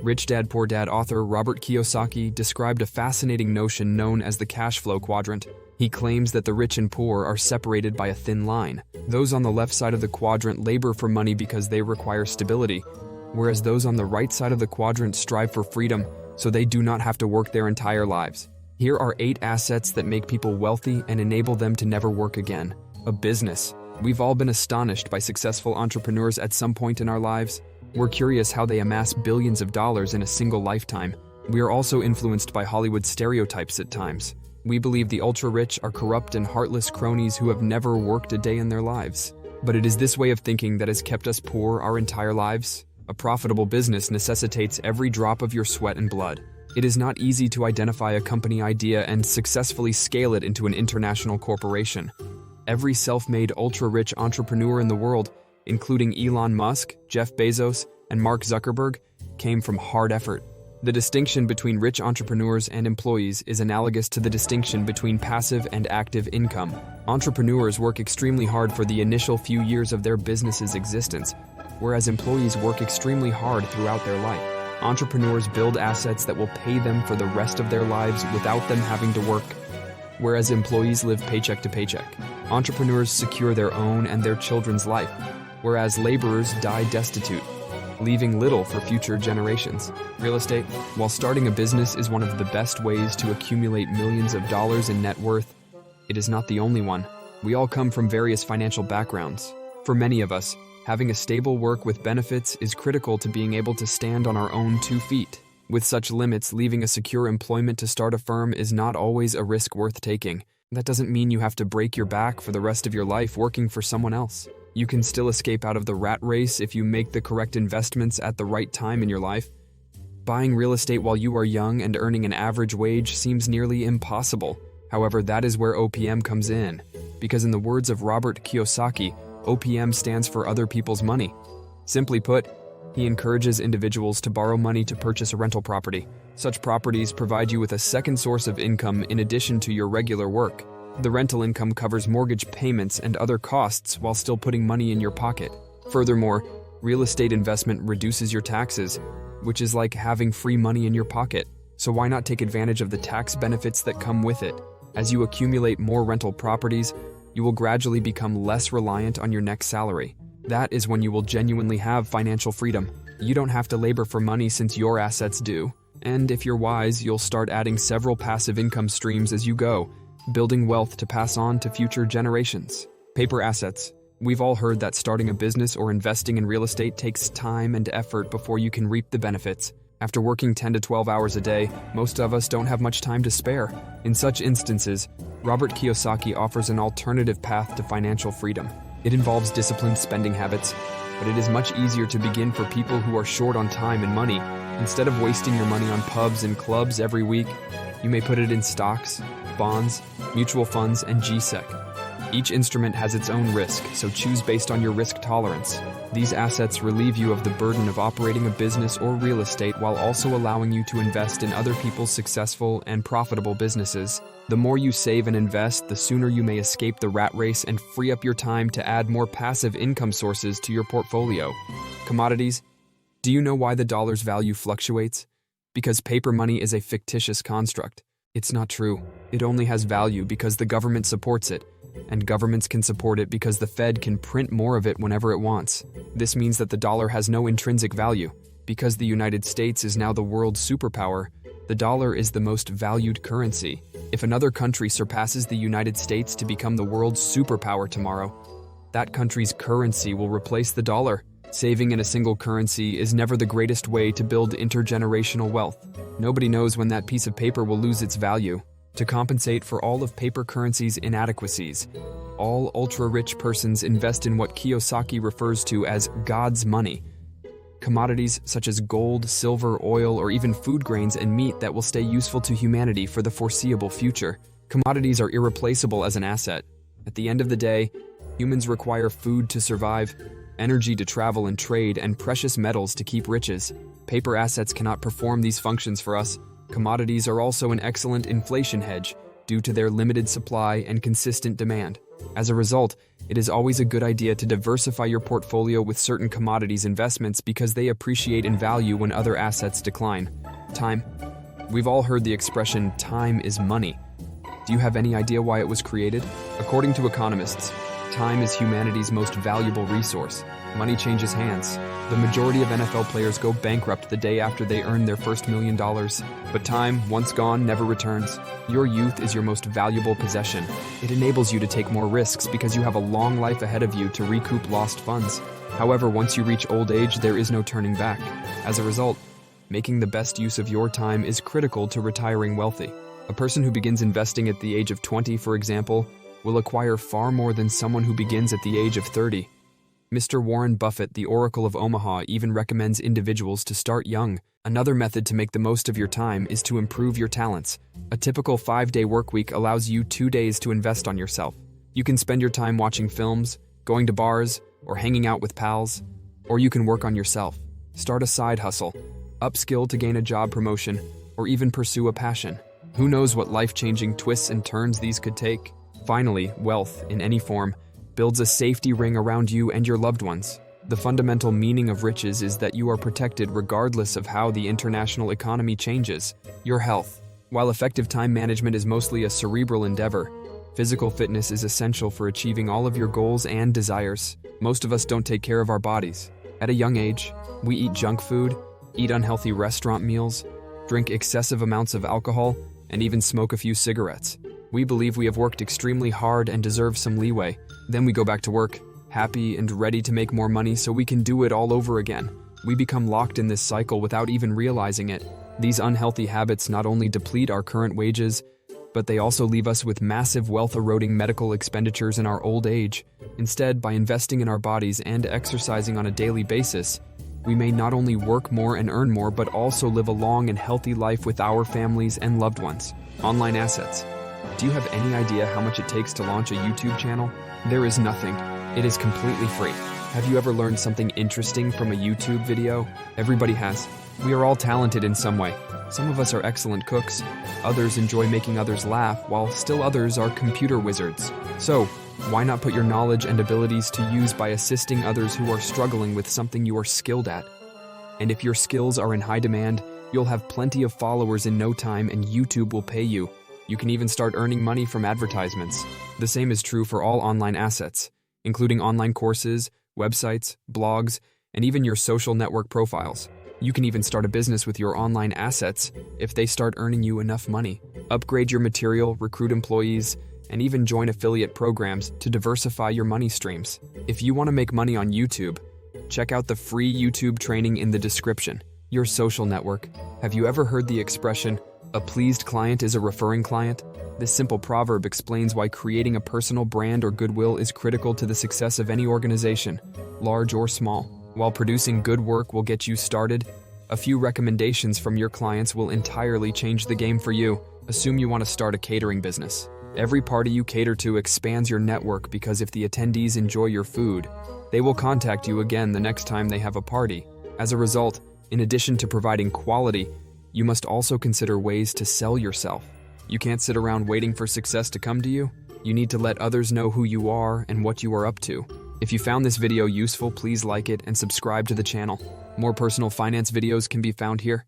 Rich Dad Poor Dad author Robert Kiyosaki described a fascinating notion known as the cash flow quadrant. He claims that the rich and poor are separated by a thin line. Those on the left side of the quadrant labor for money because they require stability, whereas those on the right side of the quadrant strive for freedom so they do not have to work their entire lives. Here are 8 assets that make people wealthy and enable them to never work again. A business. We've all been astonished by successful entrepreneurs at some point in our lives. We're curious how they amass billions of dollars in a single lifetime. We are also influenced by Hollywood stereotypes at times. We believe the ultra-rich are corrupt and heartless cronies who have never worked a day in their lives. But it is this way of thinking that has kept us poor our entire lives. A profitable business necessitates every drop of your sweat and blood. It is not easy to identify a company idea and successfully scale it into an international corporation. Every self-made ultra-rich entrepreneur in the world, including Elon Musk, Jeff Bezos, and Mark Zuckerberg, came from hard effort. The distinction between rich entrepreneurs and employees is analogous to the distinction between passive and active income. Entrepreneurs work extremely hard for the initial few years of their business's existence, whereas employees work extremely hard throughout their life. Entrepreneurs build assets that will pay them for the rest of their lives without them having to work, whereas employees live paycheck to paycheck. Entrepreneurs secure their own and their children's life, whereas laborers die destitute, leaving little for future generations. Real estate. While starting a business is one of the best ways to accumulate millions of dollars in net worth, it is not the only one. We all come from various financial backgrounds. For many of us, having a stable work with benefits is critical to being able to stand on our own 2 feet. With such limits, leaving a secure employment to start a firm is not always a risk worth taking. That doesn't mean you have to break your back for the rest of your life working for someone else. You can still escape out of the rat race if you make the correct investments at the right time in your life. Buying real estate while you are young and earning an average wage seems nearly impossible. However, that is where OPM comes in. Because in the words of Robert Kiyosaki, OPM stands for other people's money. Simply put, he encourages individuals to borrow money to purchase a rental property. Such properties provide you with a second source of income in addition to your regular work. The rental income covers mortgage payments and other costs while still putting money in your pocket. Furthermore, real estate investment reduces your taxes, which is like having free money in your pocket. So why not take advantage of the tax benefits that come with it? As you accumulate more rental properties, you will gradually become less reliant on your next salary. That is when you will genuinely have financial freedom. You don't have to labor for money since your assets do. And if you're wise, you'll start adding several passive income streams as you go, building wealth to pass on to future generations. Paper assets. We've all heard that starting a business or investing in real estate takes time and effort before you can reap the benefits. After working 10 to 12 hours a day, most of us don't have much time to spare. In such instances, Robert Kiyosaki offers an alternative path to financial freedom. It involves disciplined spending habits, but it is much easier to begin for people who are short on time and money. Instead of wasting your money on pubs and clubs every week, you may put it in stocks, bonds, mutual funds, and GSEC. Each instrument has its own risk, so choose based on your risk tolerance. These assets relieve you of the burden of operating a business or real estate while also allowing you to invest in other people's successful and profitable businesses. The more you save and invest, the sooner you may escape the rat race and free up your time to add more passive income sources to your portfolio. Commodities. Do you know why the dollar's value fluctuates? Because paper money is a fictitious construct. It's not true. It only has value because the government supports it, and governments can support it because the Fed can print more of it whenever it wants. This means that the dollar has no intrinsic value. Because the United States is now the world's superpower, the dollar is the most valued currency. If another country surpasses the United States to become the world's superpower tomorrow, that country's currency will replace the dollar. Saving in a single currency is never the greatest way to build intergenerational wealth. Nobody knows when that piece of paper will lose its value. To compensate for all of paper currency's inadequacies, all ultra-rich persons invest in what Kiyosaki refers to as God's money. Commodities such as gold, silver, oil, or even food grains and meat that will stay useful to humanity for the foreseeable future. Commodities are irreplaceable as an asset. At the end of the day, humans require food to survive, energy to travel and trade, and precious metals to keep riches. Paper assets cannot perform these functions for us. Commodities are also an excellent inflation hedge, due to their limited supply and consistent demand. As a result, it is always a good idea to diversify your portfolio with certain commodities investments because they appreciate in value when other assets decline. Time. We've all heard the expression, time is money. Do you have any idea why it was created? According to economists, time is humanity's most valuable resource. Money changes hands. The majority of NFL players go bankrupt the day after they earn their first $1 million. But time, once gone, never returns. Your youth is your most valuable possession. It enables you to take more risks because you have a long life ahead of you to recoup lost funds. However, once you reach old age, there is no turning back. As a result, making the best use of your time is critical to retiring wealthy. A person who begins investing at the age of 20, for example, will acquire far more than someone who begins at the age of 30. Mr. Warren Buffett, the Oracle of Omaha, even recommends individuals to start young. Another method to make the most of your time is to improve your talents. A typical 5-day workweek allows you 2 days to invest on yourself. You can spend your time watching films, going to bars, or hanging out with pals, or you can work on yourself. Start a side hustle, upskill to gain a job promotion, or even pursue a passion. Who knows what life-changing twists and turns these could take? Finally, wealth, in any form, builds a safety ring around you and your loved ones. The fundamental meaning of riches is that you are protected regardless of how the international economy changes. Your health. While effective time management is mostly a cerebral endeavor, physical fitness is essential for achieving all of your goals and desires. Most of us don't take care of our bodies. At a young age, we eat junk food, eat unhealthy restaurant meals, drink excessive amounts of alcohol, and even smoke a few cigarettes. We believe we have worked extremely hard and deserve some leeway. Then we go back to work, happy and ready to make more money so we can do it all over again. We become locked in this cycle without even realizing it. These unhealthy habits not only deplete our current wages, but they also leave us with massive wealth-eroding medical expenditures in our old age. Instead, by investing in our bodies and exercising on a daily basis, we may not only work more and earn more, but also live a long and healthy life with our families and loved ones. Online assets. Do you have any idea how much it takes to launch a YouTube channel? There is nothing. It is completely free. Have you ever learned something interesting from a YouTube video? Everybody has. We are all talented in some way. Some of us are excellent cooks, others enjoy making others laugh, while still others are computer wizards. So, why not put your knowledge and abilities to use by assisting others who are struggling with something you are skilled at? And if your skills are in high demand, you'll have plenty of followers in no time and YouTube will pay you. You can even start earning money from advertisements. The same is true for all online assets, including online courses, websites, blogs, and even your social network profiles. You can even start a business with your online assets if they start earning you enough money. Upgrade your material, recruit employees, and even join affiliate programs to diversify your money streams. If you want to make money on YouTube, check out the free YouTube training in the description. Your social network. Have you ever heard the expression, "A pleased client is a referring client"? This simple proverb explains why creating a personal brand or goodwill is critical to the success of any organization, large or small. While producing good work will get you started, a few recommendations from your clients will entirely change the game for you. Assume you want to start a catering business. Every party you cater to expands your network because if the attendees enjoy your food, they will contact you again the next time they have a party. As a result, in addition to providing quality, you must also consider ways to sell yourself. You can't sit around waiting for success to come to you. You need to let others know who you are and what you are up to. If you found this video useful, please like it and subscribe to the channel. More personal finance videos can be found here.